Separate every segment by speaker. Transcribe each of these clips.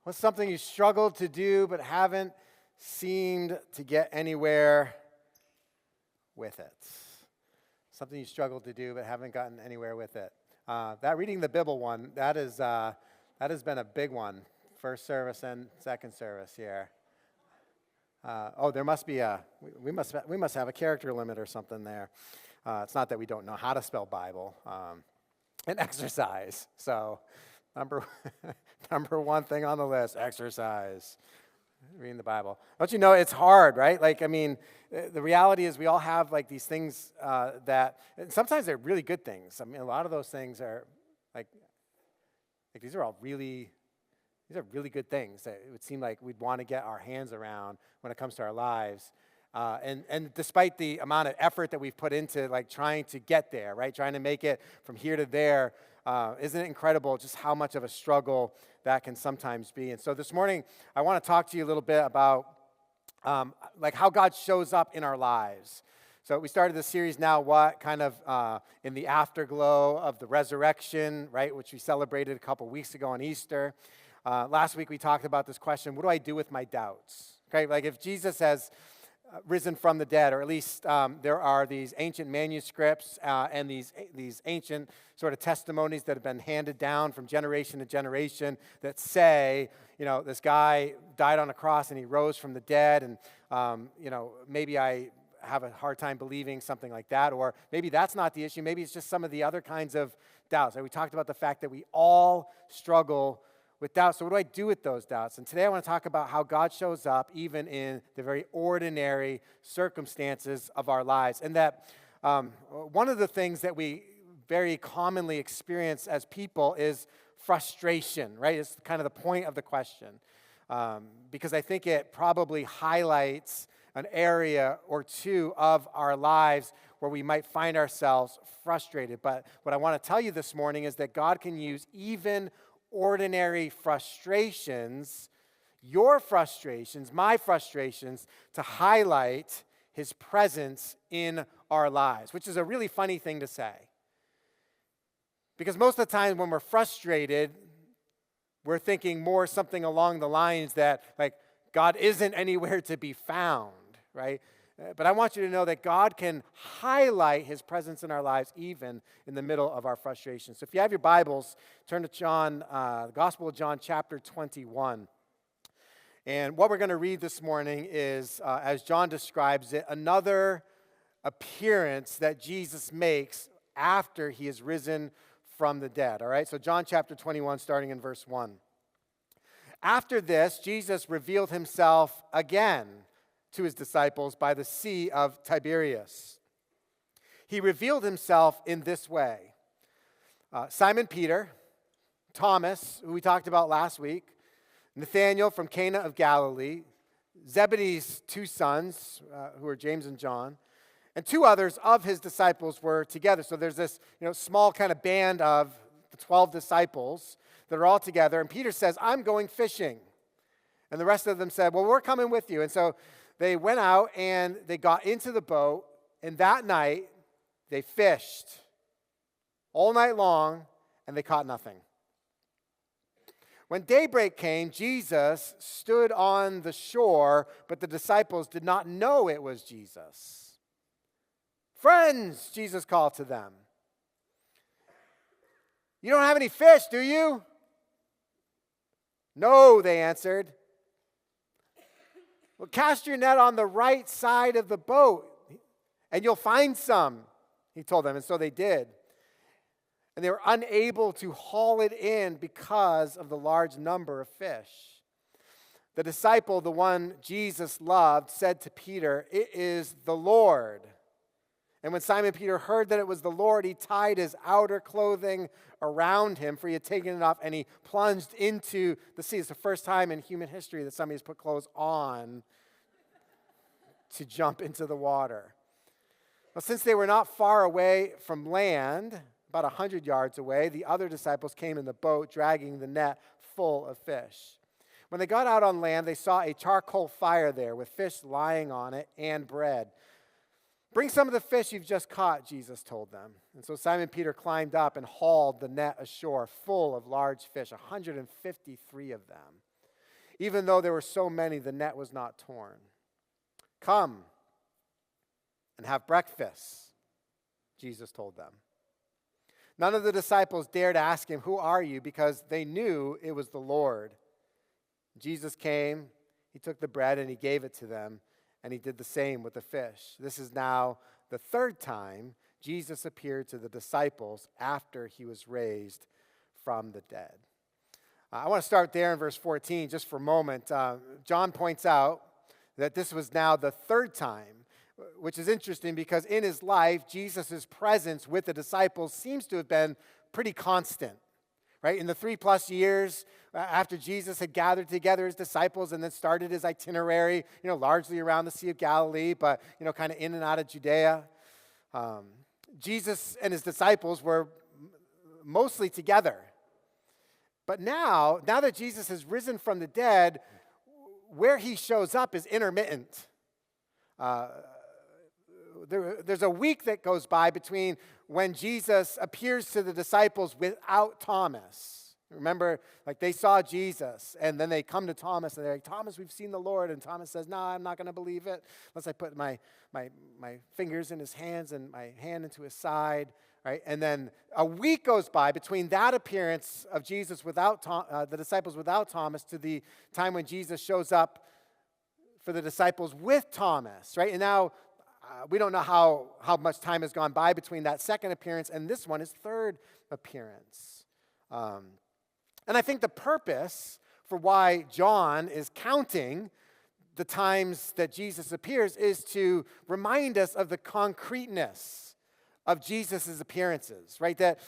Speaker 1: What's something you struggled to do but haven't seemed to get anywhere with it? Something you struggled to do but haven't gotten anywhere with it. That reading the Bible one, that has been a big one. First service and second service here. There must be we must have a character limit or something there. It's not that we don't know how to spell Bible and exercise. So number one thing on the list, exercise. Reading the Bible. Don't you know it's hard, right? The reality is we all have these things that, and sometimes they're really good things. I mean, a lot of those things are these are really good things that it would seem like we'd want to get our hands around when it comes to our lives. And despite the amount of effort that we've put into trying to get there, right? Trying to make it from here to there, isn't it incredible just how much of a struggle that can sometimes be? And so this morning, I want to talk to you a little bit about how God shows up in our lives. So we started this series Now What, kind of in the afterglow of the resurrection, right, which we celebrated a couple weeks ago on Easter. Last week we talked about this question, what do I do with my doubts? Okay, if Jesus has risen from the dead, or at least there are these ancient manuscripts and these ancient sort of testimonies that have been handed down from generation to generation that say, this guy died on a cross and he rose from the dead, and maybe I have a hard time believing something like that, or maybe that's not the issue. Maybe it's just some of the other kinds of doubts. We talked about the fact that we all struggle with doubts. So what do I do with those doubts? And today I want to talk about how God shows up even in the very ordinary circumstances of our lives. And that one of the things that we very commonly experience as people is frustration, right? It's kind of the point of the question. Because I think it probably highlights an area or two of our lives where we might find ourselves frustrated. But what I want to tell you this morning is that God can use even ordinary frustrations, your frustrations, my frustrations, to highlight his presence in our lives, which is a really funny thing to say. Because most of the time when we're frustrated, we're thinking more something along the lines that, God isn't anywhere to be found, right? But I want you to know that God can highlight his presence in our lives even in the middle of our frustration. So if you have your Bibles, turn to John, the Gospel of John, chapter 21. And what we're going to read this morning is, as John describes it, another appearance that Jesus makes after he is risen from the dead. All right, so John chapter 21, starting in verse 1. After this, Jesus revealed himself again to his disciples by the Sea of Tiberias. He revealed himself in this way. Simon Peter, Thomas, who we talked about last week, Nathanael from Cana of Galilee, Zebedee's two sons, who are James and John, and two others of his disciples were together. So there's this small kind of band of the 12 disciples that are all together. And Peter says, I'm going fishing. And the rest of them said, well, we're coming with you. And so they went out and they got into the boat, and that night they fished all night long, and they caught nothing. When daybreak came, Jesus stood on the shore, but the disciples did not know it was Jesus. Friends, Jesus called to them. You don't have any fish, do you? No, they answered. Well, cast your net on the right side of the boat, and you'll find some, he told them. And so they did. And they were unable to haul it in because of the large number of fish. The disciple, the one Jesus loved, said to Peter, it is the Lord. And when Simon Peter heard that it was the Lord, he tied his outer clothing around him, for he had taken it off, and he plunged into the sea. It's the first time in human history that somebody's put clothes on to jump into the water. Well, since they were not far away from land, about 100 yards away, the other disciples came in the boat, dragging the net full of fish. When they got out on land, they saw a charcoal fire there with fish lying on it and bread. Bring some of the fish you've just caught, Jesus told them. And so Simon Peter climbed up and hauled the net ashore full of large fish, 153 of them. Even though there were so many, the net was not torn. Come and have breakfast, Jesus told them. None of the disciples dared ask him, "Who are you?" because they knew it was the Lord. Jesus came, he took the bread and he gave it to them, and he did the same with the fish. This is now the third time Jesus appeared to the disciples after he was raised from the dead. I want to start there in verse 14 just for a moment. John points out that this was now the third time, which is interesting because in his life, Jesus' presence with the disciples seems to have been pretty constant. Right? In the 3+ years after Jesus had gathered together his disciples and then started his itinerary, largely around the Sea of Galilee, but, kind of in and out of Judea, Jesus and his disciples were mostly together. But now that Jesus has risen from the dead, where he shows up is intermittent. There's a week that goes by between when Jesus appears to the disciples without Thomas. Remember, they saw Jesus, and then they come to Thomas, and they're like, "Thomas, we've seen the Lord." And Thomas says, "No, I'm not going to believe it unless I put my fingers in his hands and my hand into his side." Right? And then a week goes by between that appearance of Jesus without the disciples without Thomas to the time when Jesus shows up for the disciples with Thomas. Right? And now we don't know how much time has gone by between that second appearance and this one, his third appearance. And I think the purpose for why John is counting the times that Jesus appears is to remind us of the concreteness of Jesus' appearances, right? That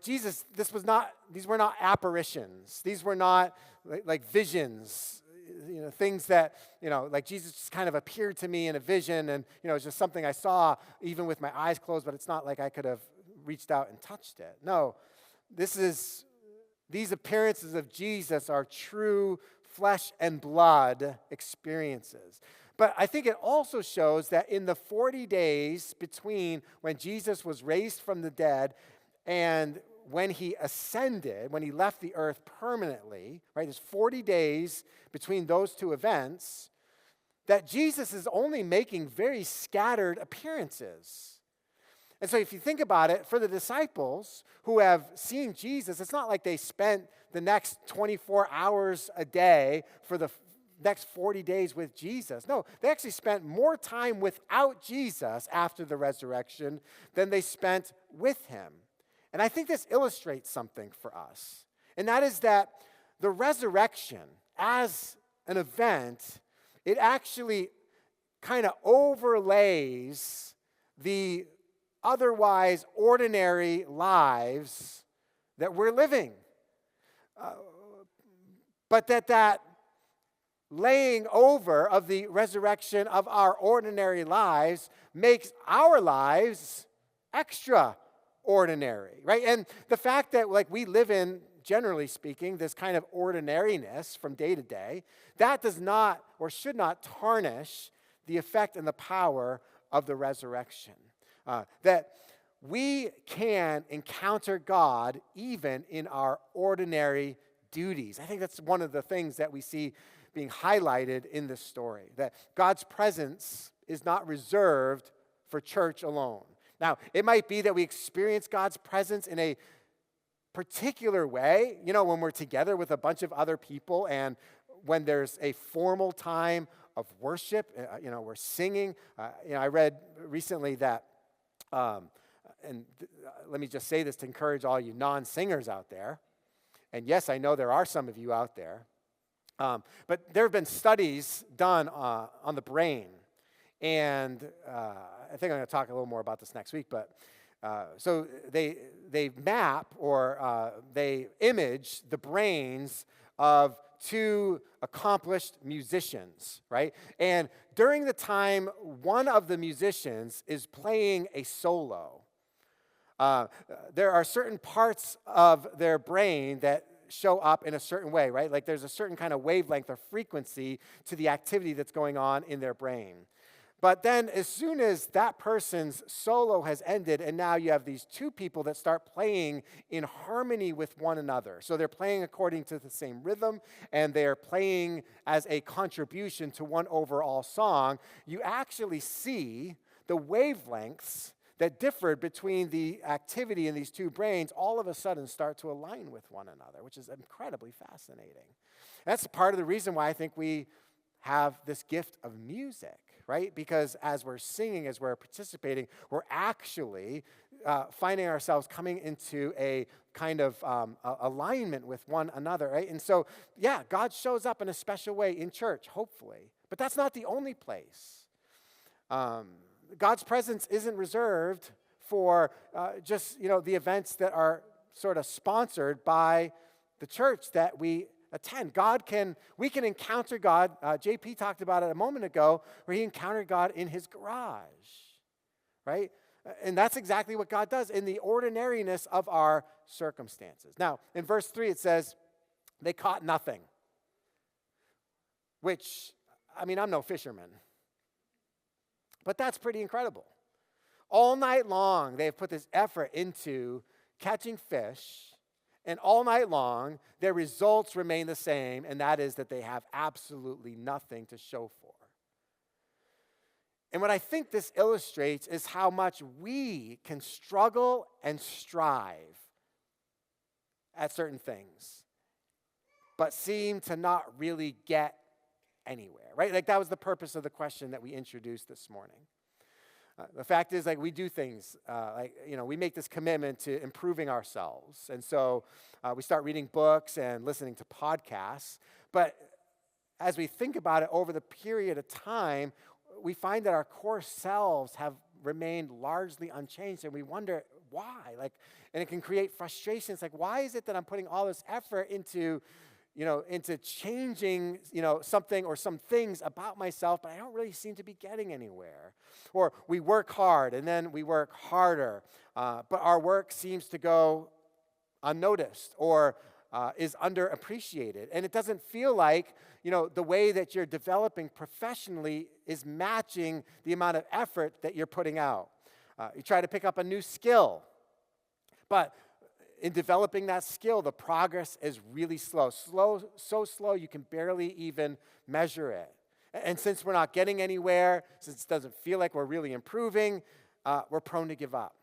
Speaker 1: these were not apparitions. These were not like visions. Things that, like Jesus just kind of appeared to me in a vision and, it's just something I saw even with my eyes closed, but it's not like I could have reached out and touched it. No, these appearances of Jesus are true flesh and blood experiences. But I think it also shows that in the 40 days between when Jesus was raised from the dead and when he ascended, when he left the earth permanently, right, there's 40 days between those two events, that Jesus is only making very scattered appearances. And so if you think about it, for the disciples who have seen Jesus, it's not like they spent the next 24 hours a day for the next 40 days with Jesus. No, they actually spent more time without Jesus after the resurrection than they spent with him. And I think this illustrates something for us. And that is that the resurrection as an event, it actually kind of overlays the otherwise ordinary lives that we're living. But that laying over of the resurrection of our ordinary lives makes our lives extraordinary, right? And the fact that we live in, generally speaking, this kind of ordinariness from day to day, that does not or should not tarnish the effect and the power of the resurrection. That we can encounter God even in our ordinary duties. I think that's one of the things that we see being highlighted in this story, that God's presence is not reserved for church alone. Now, it might be that we experience God's presence in a particular way, when we're together with a bunch of other people and when there's a formal time of worship, we're singing. I read recently that, let me just say this to encourage all you non-singers out there. And yes, I know there are some of you out there. But there have been studies done on the brain. And I think I'm going to talk a little more about this next week. But so they map or they image the brains of two accomplished musicians, right? And during the time one of the musicians is playing a solo, there are certain parts of their brain that show up in a certain way, right? Like there's a certain kind of wavelength or frequency to the activity that's going on in their brain. But then as soon as that person's solo has ended, and now you have these two people that start playing in harmony with one another. So they're playing according to the same rhythm, and they're playing as a contribution to one overall song. You actually see the wavelengths that differed between the activity in these two brains all of a sudden start to align with one another, which is incredibly fascinating. That's part of the reason why I think we have this gift of music, right? Because as we're singing, as we're participating, we're actually finding ourselves coming into a kind of alignment with one another, right? And so, yeah, God shows up in a special way in church, hopefully. But that's not the only place. God's presence isn't reserved for just, the events that are sort of sponsored by the church that we attend. We can encounter God. JP talked about it a moment ago, where he encountered God in his garage, right? And that's exactly what God does in the ordinariness of our circumstances. Now, in verse 3, it says, they caught nothing, which, I'm no fisherman, but that's pretty incredible. All night long, they've put this effort into catching fish, and all night long, their results remain the same, and that is that they have absolutely nothing to show for. And what I think this illustrates is how much we can struggle and strive at certain things, but seem to not really get anywhere, right? Like that was the purpose of the question that we introduced this morning. The fact is, we do things, we make this commitment to improving ourselves. And so we start reading books and listening to podcasts. But as we think about it over the period of time, we find that our core selves have remained largely unchanged. And we wonder why. And it can create frustrations. Why is it that I'm putting all this effort into changing, something or some things about myself, but I don't really seem to be getting anywhere. Or we work hard and then we work harder, but our work seems to go unnoticed or is underappreciated. And it doesn't feel like, the way that you're developing professionally is matching the amount of effort that you're putting out. You try to pick up a new skill, but in developing that skill, the progress is really slow. So slow you can barely even measure it. And since we're not getting anywhere, since it doesn't feel like we're really improving, we're prone to give up.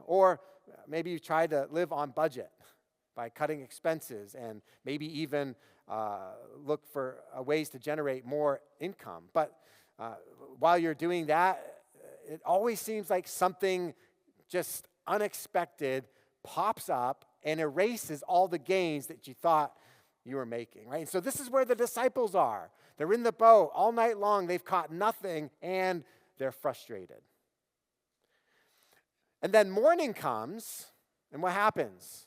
Speaker 1: Or maybe you try to live on budget by cutting expenses and maybe even look for ways to generate more income. But while you're doing that, it always seems like something just unexpected pops up and erases all the gains that you thought you were making, right? And so this is where the disciples are. They're in the boat all night long. They've caught nothing, and they're frustrated. And then morning comes, and what happens?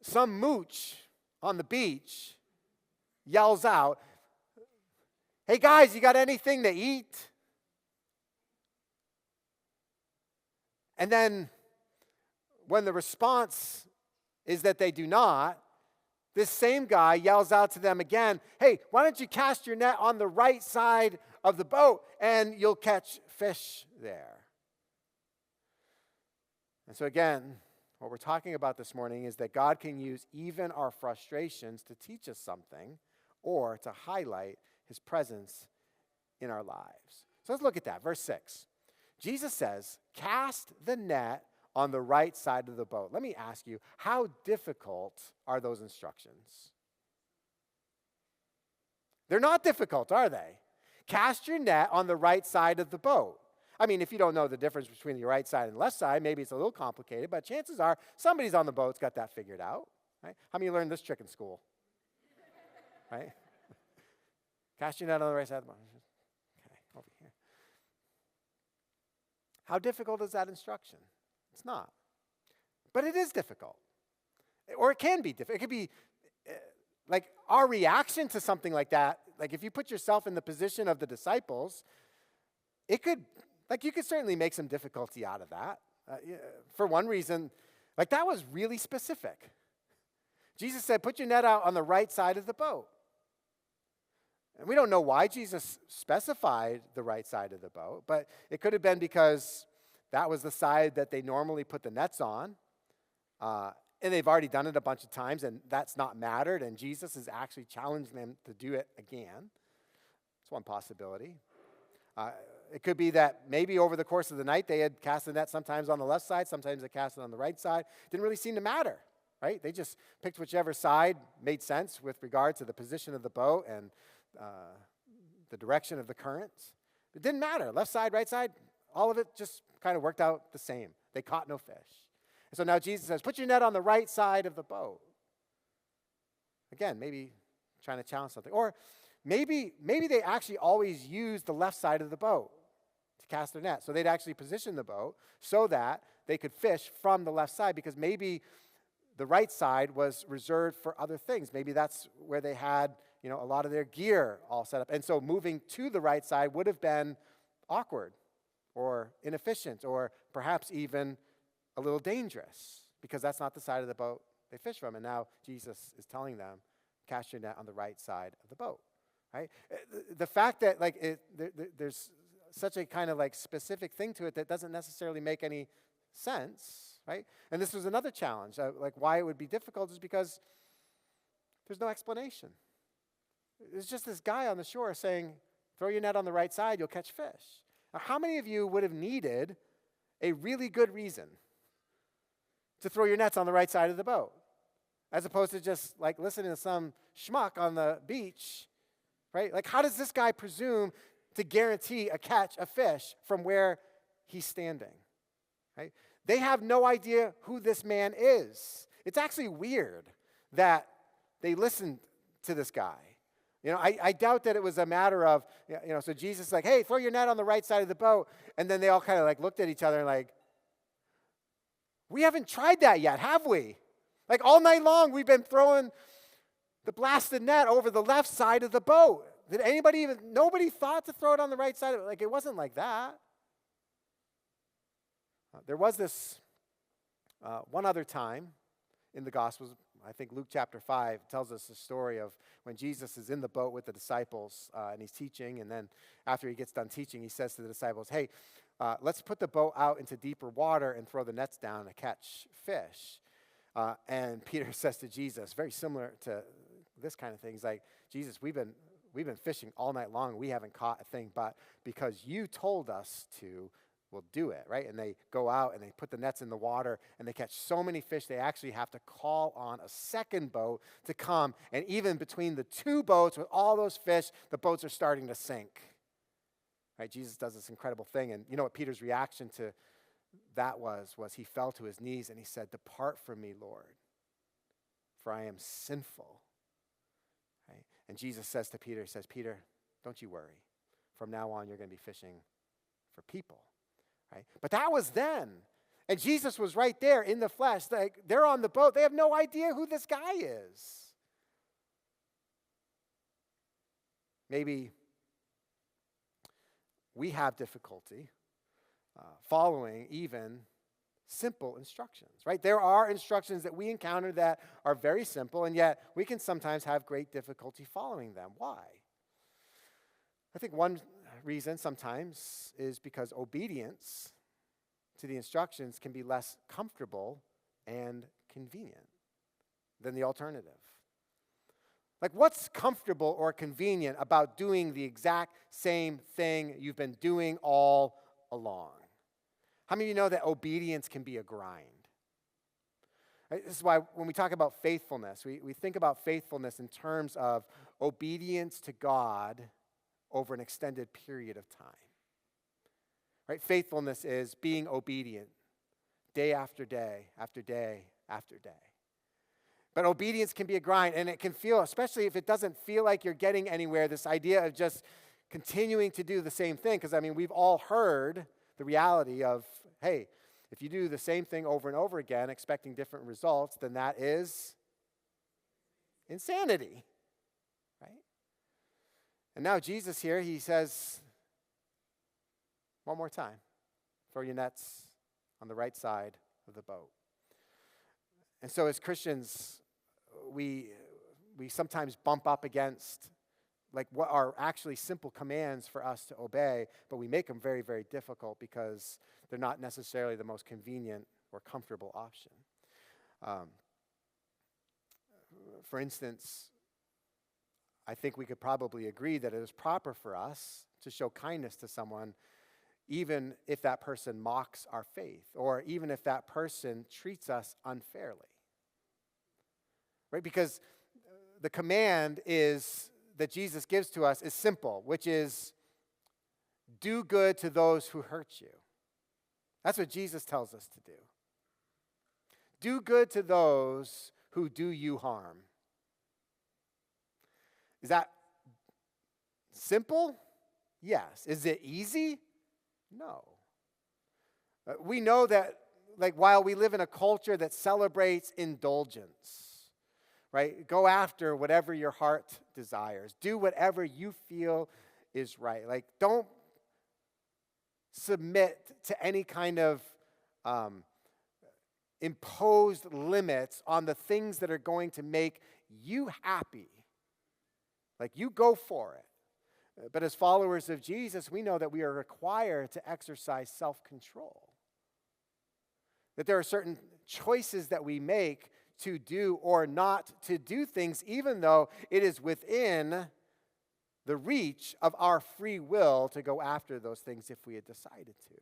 Speaker 1: Some mooch on the beach yells out, "Hey guys, you got anything to eat?" And then when the response is that they do not, this same guy yells out to them again, "Hey, why don't you cast your net on the right side of the boat and you'll catch fish there?" And so again, what we're talking about this morning is that God can use even our frustrations to teach us something or to highlight his presence in our lives. So let's look at that. Verse 6. Jesus says, "Cast the net on the right side of the boat." Let me ask you, how difficult are those instructions? They're not difficult, are they? Cast your net on the right side of the boat. If you don't know the difference between the right side and the left side, maybe it's a little complicated, but chances are somebody's on the boat's got that figured out, right? How many learned this trick in school? Right? Cast your net on the right side of the boat. Okay, over here. How difficult is that instruction? It's not. But it is difficult. Or it can be difficult. It could be our reaction to something like that, if you put yourself in the position of the disciples, it could, you could certainly make some difficulty out of that. For one reason, that was really specific. Jesus said, "Put your net out on the right side of the boat." And we don't know why Jesus specified the right side of the boat, but it could have been because that was the side that they normally put the nets on. And they've already done it a bunch of times, and that's not mattered, and Jesus is actually challenging them to do it again. That's one possibility. It could be that maybe over the course of the night they had cast the net sometimes on the left side, sometimes they cast it on the right side. Didn't really seem to matter, right? They just picked whichever side made sense with regard to the position of the boat and the direction of the currents. It didn't matter. Left side, right side, all of it just kind of worked out the same. They caught no fish. And so now Jesus says, put your net on the right side of the boat. Again, maybe trying to challenge something. Or maybe they actually always used the left side of the boat to cast their net. So they'd actually position the boat so that they could fish from the left side, because maybe the right side was reserved for other things. Maybe that's where they had, a lot of their gear all set up. And so moving to the right side would have been awkward or inefficient or perhaps even a little dangerous, because that's not the side of the boat they fish from. And now Jesus is telling them, cast your net on the right side of the boat, right? The fact that there's such a kind of specific thing to it that doesn't necessarily make any sense, right? And this was another challenge. Why it would be difficult is because there's no explanation. It's just this guy on the shore saying, throw your net on the right side, you'll catch fish. Now, how many of you would have needed a really good reason to throw your nets on the right side of the boat, as opposed to just listening to some schmuck on the beach, right? How does this guy presume to guarantee a catch, a fish, from where he's standing, right? They have no idea who this man is. It's actually weird that they listened to this guy. I doubt that it was a matter of, so Jesus is hey, throw your net on the right side of the boat. And then they all kind of looked at each other and we haven't tried that yet, have we? All night long, we've been throwing the blasted net over the left side of the boat. Did nobody thought to throw it on the right side of it? It wasn't like that. There was this one other time in the Gospels. I think Luke chapter 5 tells us the story of when Jesus is in the boat with the disciples and he's teaching. And then after he gets done teaching, he says to the disciples, hey, let's put the boat out into deeper water and throw the nets down to catch fish. And Peter says to Jesus, very similar to this kind of thing, he's like, Jesus, we've been fishing all night long. We haven't caught a thing, but because you told us to, we'll do it, right? And they go out and they put the nets in the water and they catch so many fish they actually have to call on a second boat to come. And even between the two boats with all those fish, the boats are starting to sink. Right? Jesus does this incredible thing. And you know what Peter's reaction to that was he fell to his knees and he said, depart from me, Lord, for I am sinful. Right? And Jesus says to Peter, Peter, don't you worry. From now on, you're going to be fishing for people. Right? But that was then. And Jesus was right there in the flesh. They're on the boat. They have no idea who this guy is. Maybe we have difficulty following even simple instructions, right? There are instructions that we encounter that are very simple, and yet we can sometimes have great difficulty following them. Why? I think one reason sometimes is because obedience to the instructions can be less comfortable and convenient than the alternative. What's comfortable or convenient about doing the exact same thing you've been doing all along? How many of you know that obedience can be a grind? Right? This is why when we talk about faithfulness, we think about faithfulness in terms of obedience to God over an extended period of time. Right? Faithfulness is being obedient day after day after day after day. But obedience can be a grind, and it can feel, especially if it doesn't feel like you're getting anywhere, this idea of just continuing to do the same thing. Because, we've all heard the reality of, hey, if you do the same thing over and over again, expecting different results, then that is insanity, right? And now Jesus here, he says, one more time, throw your nets on the right side of the boat. And so as Christians, we sometimes bump up against like what are actually simple commands for us to obey, but we make them very, very difficult because they're not necessarily the most convenient or comfortable option. For instance, I think we could probably agree that it is proper for us to show kindness to someone even if that person mocks our faith or even if that person treats us unfairly. Right? Because the command that Jesus gives to us is simple, which is do good to those who hurt you. That's what Jesus tells us to do. Do good to those who do you harm. Is that simple? Yes. Is it easy? No. We know that, like, while we live in a culture that celebrates indulgence, right? Go after whatever your heart desires. Do whatever you feel is right. Like, don't submit to any kind of imposed limits on the things that are going to make you happy. Like, you go for it. But as followers of Jesus, we know that we are required to exercise self-control. That there are certain choices that we make to do or not to do things, even though it is within the reach of our free will to go after those things if we had decided to.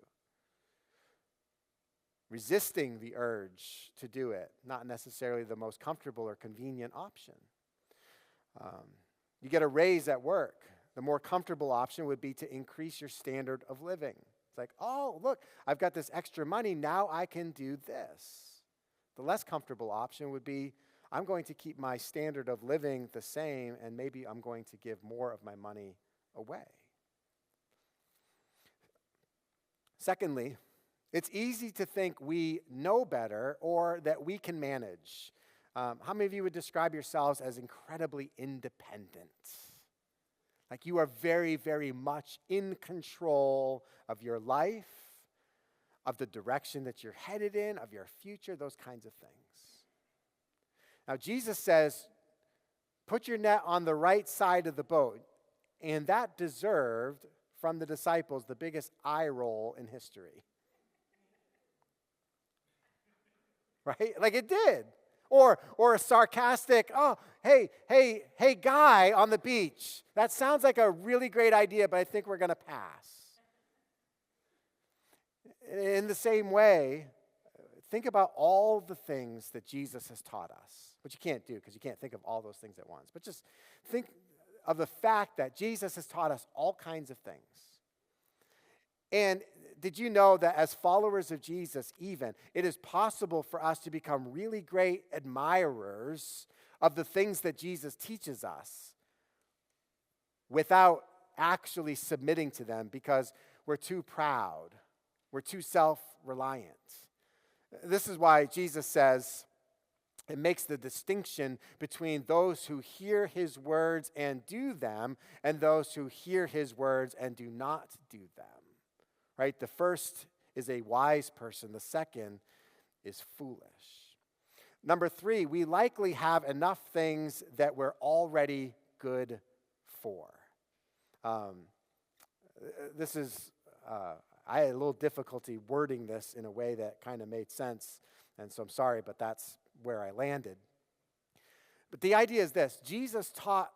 Speaker 1: Resisting the urge to do it, not necessarily the most comfortable or convenient option. You get a raise at work. The more comfortable option would be to increase your standard of living. It's like, oh, look, I've got this extra money. Now I can do this. The less comfortable option would be, I'm going to keep my standard of living the same, and maybe I'm going to give more of my money away. Secondly, it's easy to think we know better or that we can manage. How many of you would describe yourselves as incredibly independent? Like you are very, very much in control of your life, of the direction that you're headed in, of your future, those kinds of things. Now, Jesus says, put your net on the right side of the boat. And that deserved, from the disciples, the biggest eye roll in history. Right? Like it did. Or a sarcastic, oh, hey, guy on the beach. That sounds like a really great idea, but I think we're going to pass. In the same way, think about all the things that Jesus has taught us, which you can't do because you can't think of all those things at once. But just think of the fact that Jesus has taught us all kinds of things. And did you know that as followers of Jesus even, it is possible for us to become really great admirers of the things that Jesus teaches us without actually submitting to them because we're too proud, we're too self-reliant. This is why Jesus says it makes the distinction between those who hear his words and do them and those who hear his words and do not do them. Right? The first is a wise person. The second is foolish. Number 3, we likely have enough things that we're already good for. I had a little difficulty wording this in a way that kind of made sense, and so I'm sorry, but that's where I landed. But the idea is this. Jesus taught,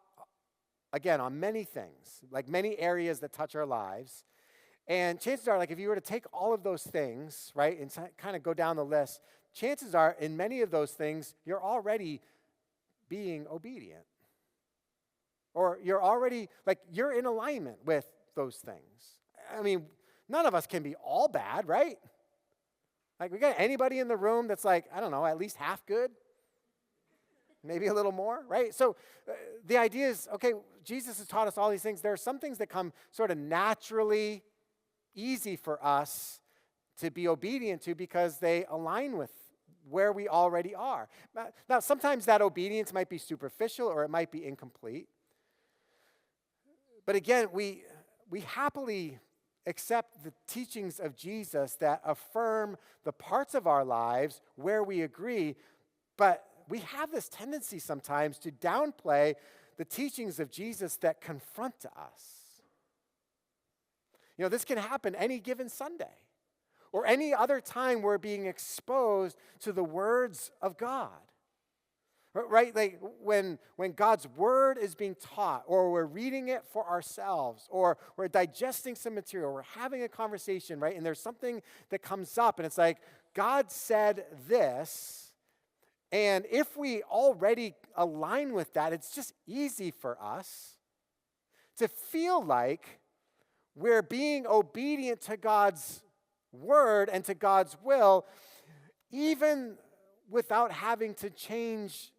Speaker 1: again, on many things, like many areas that touch our lives. And chances are, like if you were to take all of those things, right, and kind of go down the list, chances are in many of those things, you're already being obedient. Or you're already, like you're in alignment with those things. I mean, none of us can be all bad, right? Like we got anybody in the room that's like, I don't know, at least half good? Maybe a little more, right? So the idea is, okay, Jesus has taught us all these things. There are some things that come sort of naturally easy for us to be obedient to because they align with where we already are. Now, sometimes that obedience might be superficial or it might be incomplete. But again, we happily accept the teachings of Jesus that affirm the parts of our lives where we agree, but we have this tendency sometimes to downplay the teachings of Jesus that confront us. This can happen any given Sunday or any other time we're being exposed to the words of God. Right? Like when God's word is being taught, or we're reading it for ourselves, or we're digesting some material, we're having a conversation, right? And there's something that comes up, and it's like, God said this, and if we already align with that, it's just easy for us to feel like we're being obedient to God's word and to God's will, even without having to change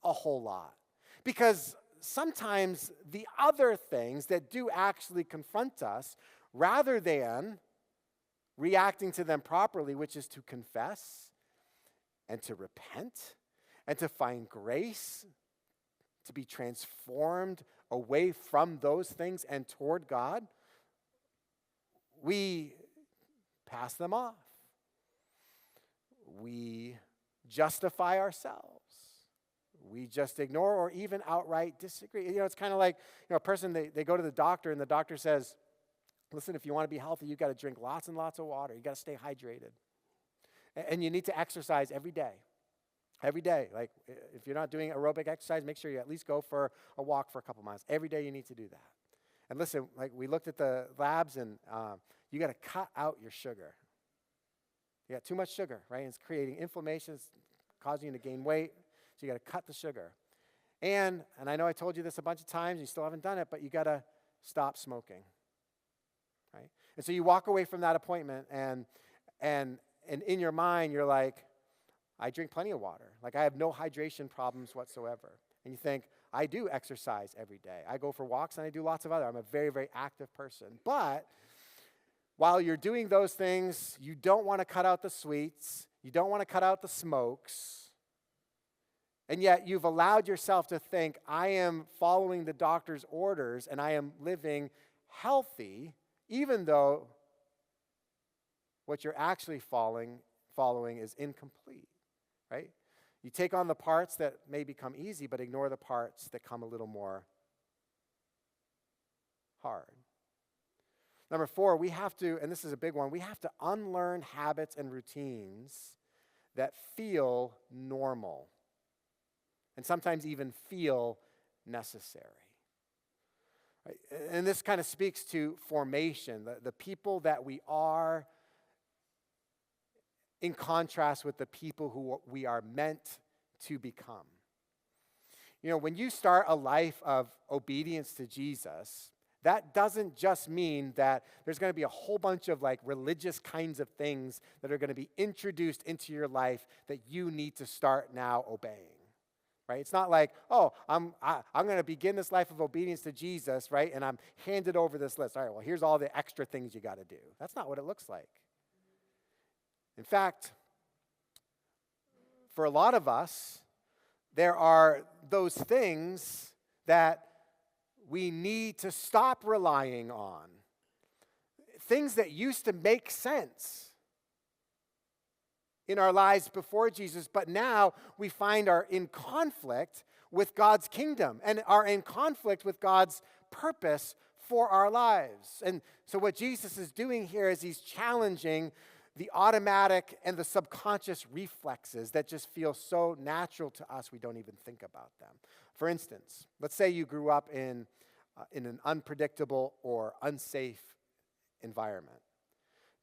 Speaker 1: a whole lot. Because sometimes the other things that do actually confront us, rather than reacting to them properly, which is to confess and to repent and to find grace, to be transformed away from those things and toward God, we pass them off. We justify ourselves. We just ignore or even outright disagree. It's kind of like, a person, they go to the doctor and the doctor says, listen, if you want to be healthy, you've got to drink lots and lots of water. You've got to stay hydrated. And you need to exercise every day. Every day. Like, if you're not doing aerobic exercise, make sure you at least go for a walk for a couple miles. Every day you need to do that. And listen, like, we looked at the labs, and you got to cut out your sugar. You got too much sugar, right? It's creating inflammation. It's causing you to gain weight. So you got to cut the sugar. And I know I told you this a bunch of times, and you still haven't done it, but you got to stop smoking, right? And so you walk away from that appointment, and in your mind, you're like, I drink plenty of water. Like, I have no hydration problems whatsoever. And you think, I do exercise every day. I go for walks, and I do lots of other. I'm a very, very active person. But while you're doing those things, you don't want to cut out the sweets. You don't want to cut out the smokes. And yet you've allowed yourself to think, I am following the doctor's orders and I am living healthy, even though what you're actually following is incomplete, right? You take on the parts that may become easy, but ignore the parts that come a little more hard. Number 4, we have to, and this is a big one, we have to unlearn habits and routines that feel normal, and sometimes even feel necessary. Right? And this kind of speaks to formation, the people that we are, in contrast with the people who we are meant to become. When you start a life of obedience to Jesus, that doesn't just mean that there's going to be a whole bunch of like religious kinds of things that are going to be introduced into your life that you need to start now obeying. Right? It's not like, oh, I'm going to begin this life of obedience to Jesus, right? And I'm handed over this list. All right, well, here's all the extra things you got to do. That's not what it looks like. In fact, for a lot of us, there are those things that we need to stop relying on. Things that used to make sense in our lives before Jesus, but now we find are in conflict with God's kingdom and are in conflict with God's purpose for our lives. And so what Jesus is doing here is he's challenging the automatic and the subconscious reflexes that just feel so natural to us we don't even think about them. For instance, let's say you grew up in an unpredictable or unsafe environment.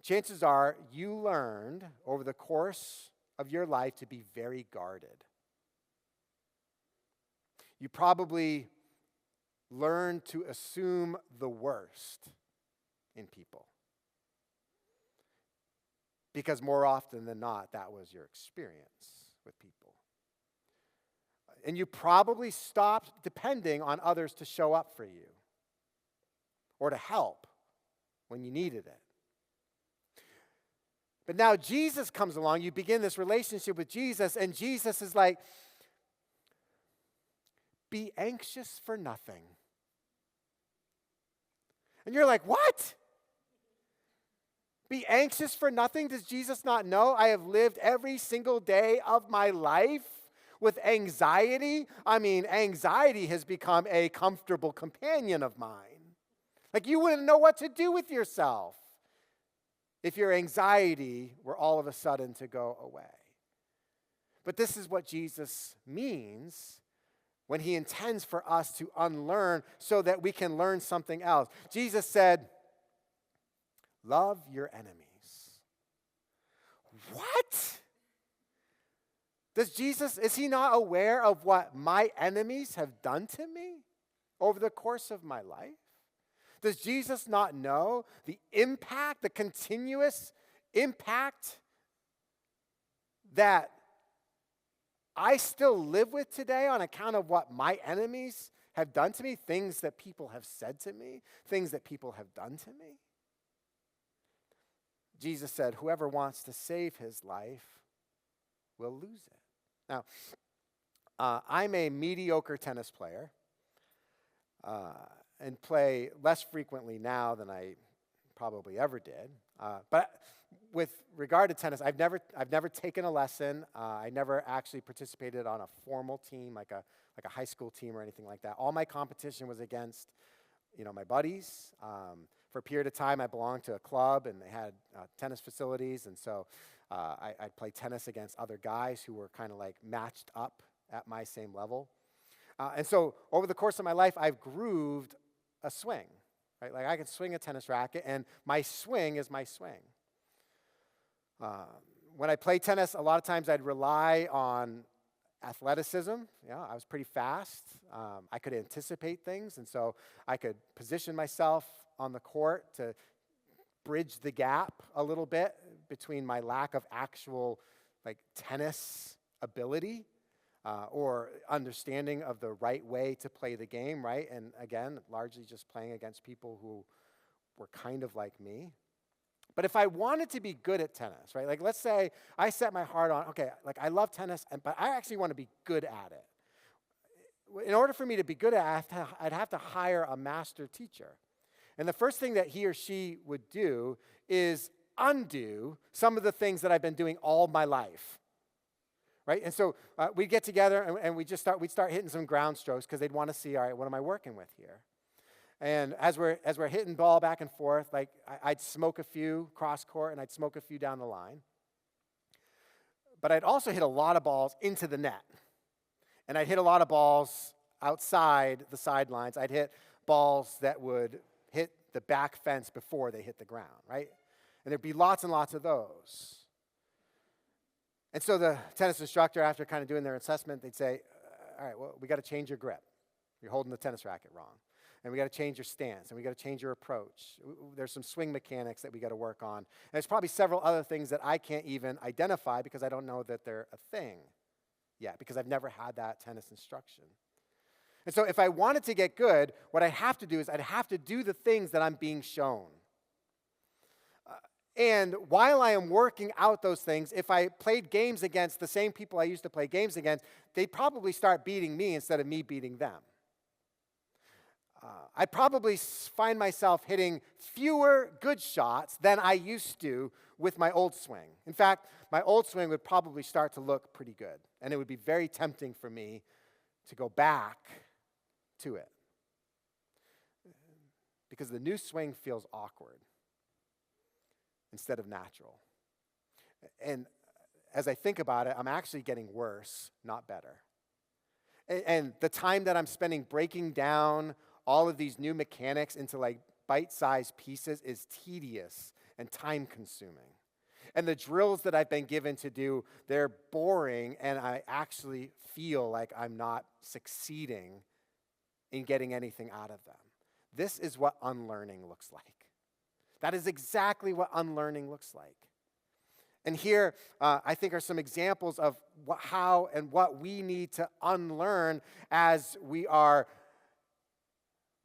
Speaker 1: Chances are you learned over the course of your life to be very guarded. You probably learned to assume the worst in people. Because more often than not, that was your experience with people. And you probably stopped depending on others to show up for you or to help when you needed it. But now Jesus comes along, you begin this relationship with Jesus, and Jesus is like, be anxious for nothing. And you're like, what? Be anxious for nothing? Does Jesus not know I have lived every single day of my life With anxiety, anxiety has become a comfortable companion of mine. Like you wouldn't know what to do with yourself if your anxiety were all of a sudden to go away. But this is what Jesus means when he intends for us to unlearn so that we can learn something else. Jesus said, love your enemies. What? Is he not aware of what my enemies have done to me over the course of my life? Does Jesus not know the impact, the continuous impact that I still live with today on account of what my enemies have done to me, things that people have said to me, things that people have done to me? Jesus said, whoever wants to save his life will lose it. Now, I'm a mediocre tennis player and play less frequently now than I probably ever did. But with regard to tennis, I've never taken a lesson. I never actually participated on a formal team, like a high school team or anything like that. All my competition was against, my buddies. For a period of time, I belonged to a club, and they had tennis facilities, and so I'd play tennis against other guys who were kind of like matched up at my same level. And so over the course of my life, I've grooved a swing, right? Like I can swing a tennis racket, and my swing is my swing. When I play tennis, a lot of times I'd rely on athleticism. I was pretty fast. I could anticipate things, and so I could position myself on the court to bridge the gap a little bit between my lack of actual tennis ability or understanding of the right way to play the game, right? And again, largely just playing against people who were kind of like me. But if I wanted to be good at tennis, right? Like let's say I set my heart on, okay, like I love tennis, but I actually want to be good at it. In order for me to be good at it, I'd have to hire a master teacher. And the first thing that he or she would do is undo some of the things that I've been doing all my life, right? And so we'd get together and we'd start hitting some ground strokes because they'd want to see, all right, what am I working with here? And as we're hitting ball back and forth, like I'd smoke a few cross court and I'd smoke a few down the line. But I'd also hit a lot of balls into the net. And I'd hit a lot of balls outside the sidelines. I'd hit balls that would hit the back fence before they hit the ground, right? And there'd be lots and lots of those. And so the tennis instructor, after kind of doing their assessment, they'd say, all right, well, we got to change your grip. You're holding the tennis racket wrong. And we got to change your stance, and we got to change your approach. There's some swing mechanics that we got to work on. And there's probably several other things that I can't even identify because I don't know that they're a thing yet, because I've never had that tennis instruction. And so if I wanted to get good, what I have to do is I'd have to do the things that I'm being shown. And while I am working out those things, if I played games against the same people I used to play games against, they'd probably start beating me instead of me beating them. I'd probably find myself hitting fewer good shots than I used to with my old swing. In fact, my old swing would probably start to look pretty good, and it would be very tempting for me to go back to it because the new swing feels awkward instead of natural. And as I think about it, I'm actually getting worse, not better. And the time that I'm spending breaking down all of these new mechanics into like bite-sized pieces is tedious and time-consuming. And the drills that I've been given to do, they're boring, and I actually feel like I'm not succeeding in getting anything out of them. This is what unlearning looks like. That is exactly what unlearning looks like. And here, I think, are some examples of how and what we need to unlearn as we are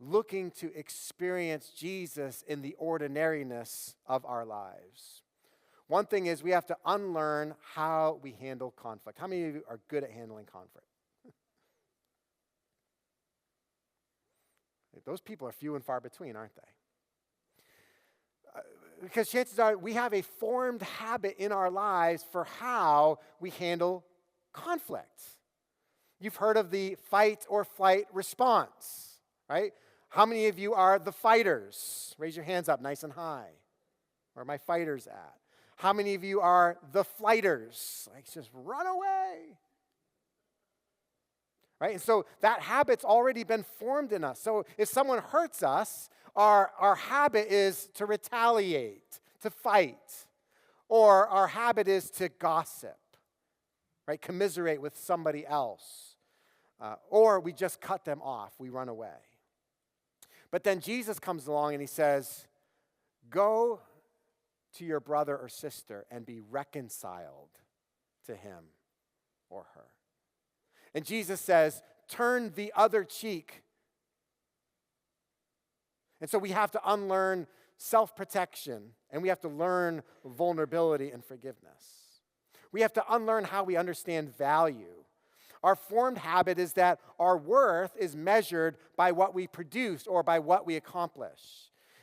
Speaker 1: looking to experience Jesus in the ordinariness of our lives. One thing is we have to unlearn how we handle conflict. How many of you are good at handling conflict? Those people are few and far between, aren't they? Because chances are we have a formed habit in our lives for how we handle conflict. You've heard of the fight or flight response, right? How many of you are the fighters? Raise your hands up nice and high. Where are my fighters at? How many of you are the flighters? Like, just run away. Right? And so that habit's already been formed in us. So if someone hurts us, our habit is to retaliate, to fight. Or our habit is to gossip, right? Commiserate with somebody else. Or we just cut them off. We run away. But then Jesus comes along and he says, go to your brother or sister and be reconciled to him or her. And Jesus says, turn the other cheek. And so we have to unlearn self-protection, and we have to learn vulnerability and forgiveness. We have to unlearn how we understand value. Our formed habit is that our worth is measured by what we produce or by what we accomplish.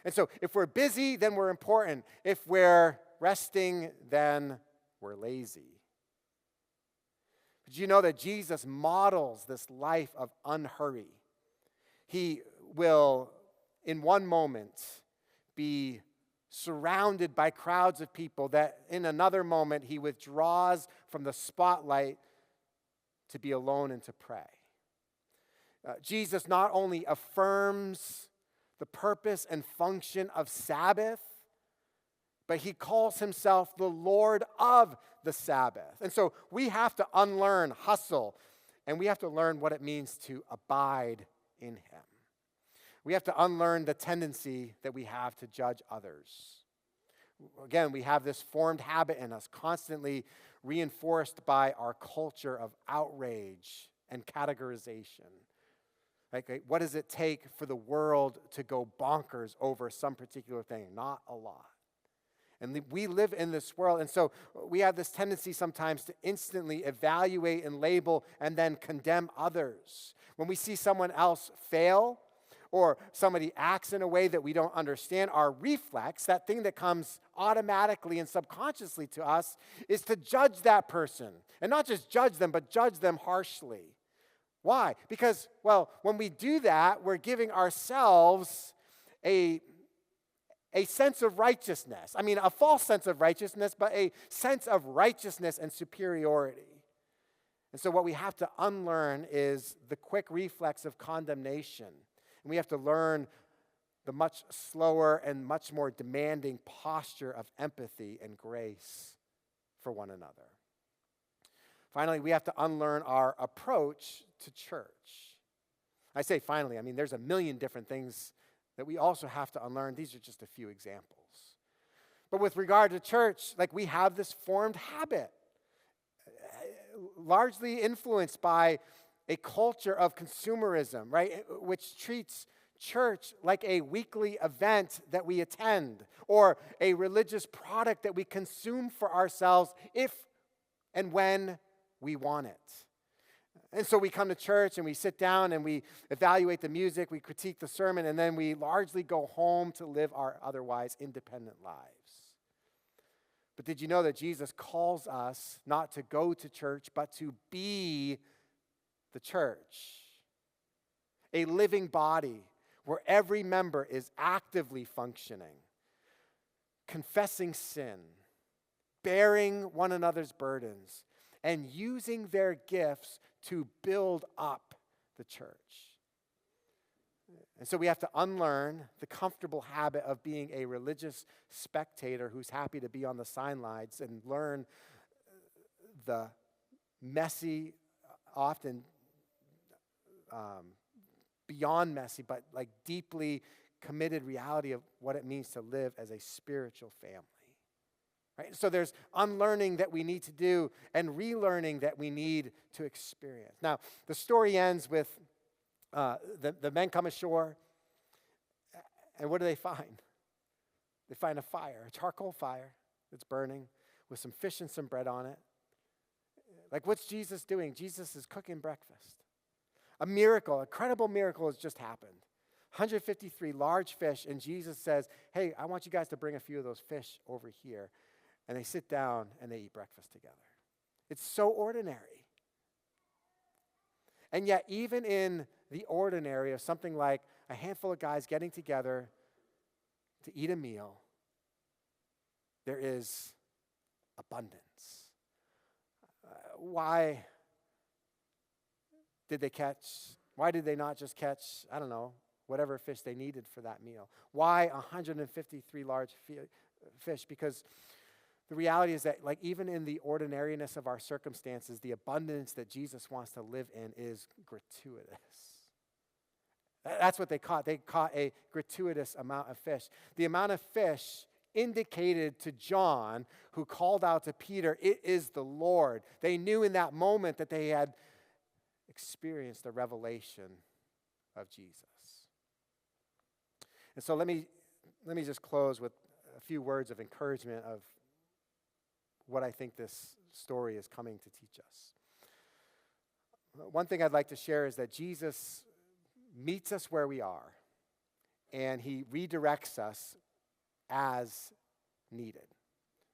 Speaker 1: And so if we're busy, then we're important. If we're resting, then we're lazy. Did you know that Jesus models this life of unhurry? He will, in one moment, be surrounded by crowds of people that in another moment he withdraws from the spotlight to be alone and to pray. Jesus not only affirms the purpose and function of Sabbath, but he calls himself the Lord of the Sabbath. And so we have to unlearn hustle, and we have to learn what it means to abide in him. We have to unlearn the tendency that we have to judge others. Again, we have this formed habit in us, constantly reinforced by our culture of outrage and categorization. Like, what does it take for the world to go bonkers over some particular thing? Not a lot. And we live in this world, and so we have this tendency sometimes to instantly evaluate and label and then condemn others. When we see someone else fail, or somebody acts in a way that we don't understand, our reflex, that thing that comes automatically and subconsciously to us, is to judge that person. And not just judge them, but judge them harshly. Why? Because, well, when we do that, we're giving ourselves a sense of righteousness. I mean, a false sense of righteousness, but a sense of righteousness and superiority. And so what we have to unlearn is the quick reflex of condemnation. And we have to learn the much slower and much more demanding posture of empathy and grace for one another. Finally, we have to unlearn our approach to church. I say finally, I mean, there's a million different things that we also have to unlearn. These are just a few examples. But with regard to church, like, we have this formed habit, largely influenced by a culture of consumerism, right, which treats church like a weekly event that we attend or a religious product that we consume for ourselves if and when we want it. And so we come to church and we sit down and we evaluate the music, we critique the sermon, and then we largely go home to live our otherwise independent lives. But did you know that Jesus calls us not to go to church, but to be the church? A living body where every member is actively functioning, confessing sin, bearing one another's burdens, and using their gifts to build up the church. And so we have to unlearn the comfortable habit of being a religious spectator who's happy to be on the sidelines and learn the messy, often beyond messy, but like deeply committed reality of what it means to live as a spiritual family. Right? So there's unlearning that we need to do and relearning that we need to experience. Now, the story ends with the men come ashore, and what do they find? They find a fire, a charcoal fire that's burning with some fish and some bread on it. Like, what's Jesus doing? Jesus is cooking breakfast. A miracle, a credible miracle has just happened. 153 large fish, and Jesus says, hey, I want you guys to bring a few of those fish over here. And they sit down and they eat breakfast together. It's so ordinary. And yet, even in the ordinary of something like a handful of guys getting together to eat a meal, there is abundance. Why did they not just catch, I don't know, whatever fish they needed for that meal? Why 153 large fish? Because the reality is that, like, even in the ordinariness of our circumstances, the abundance that Jesus wants to live in is gratuitous. That's what they caught. They caught a gratuitous amount of fish. The amount of fish indicated to John, who called out to Peter, "It is the Lord." They knew in that moment that they had experienced the revelation of Jesus. And so let me just close with a few words of encouragement of what I think this story is coming to teach us. One thing I'd like to share is that Jesus meets us where we are, and he redirects us as needed.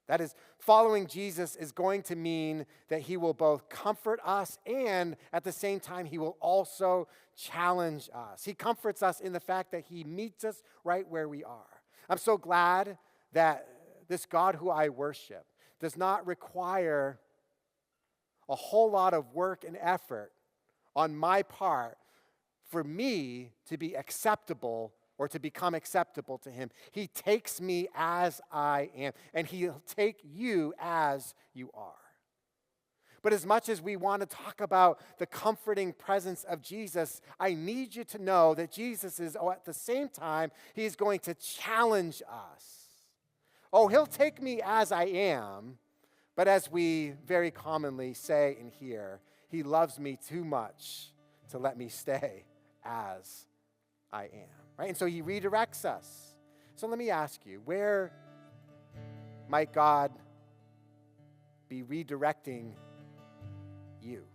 Speaker 1: That is, following Jesus is going to mean that he will both comfort us and at the same time he will also challenge us. He comforts us in the fact that he meets us right where we are. I'm so glad that this God who I worship does not require a whole lot of work and effort on my part for me to be acceptable or to become acceptable to him. He takes me as I am, and he'll take you as you are. But as much as we want to talk about the comforting presence of Jesus, I need you to know that Jesus is, at the same time, he's going to challenge us. Oh, he'll take me as I am, but as we very commonly say and hear, he loves me too much to let me stay as I am. Right? And so he redirects us. So let me ask you, where might God be redirecting you?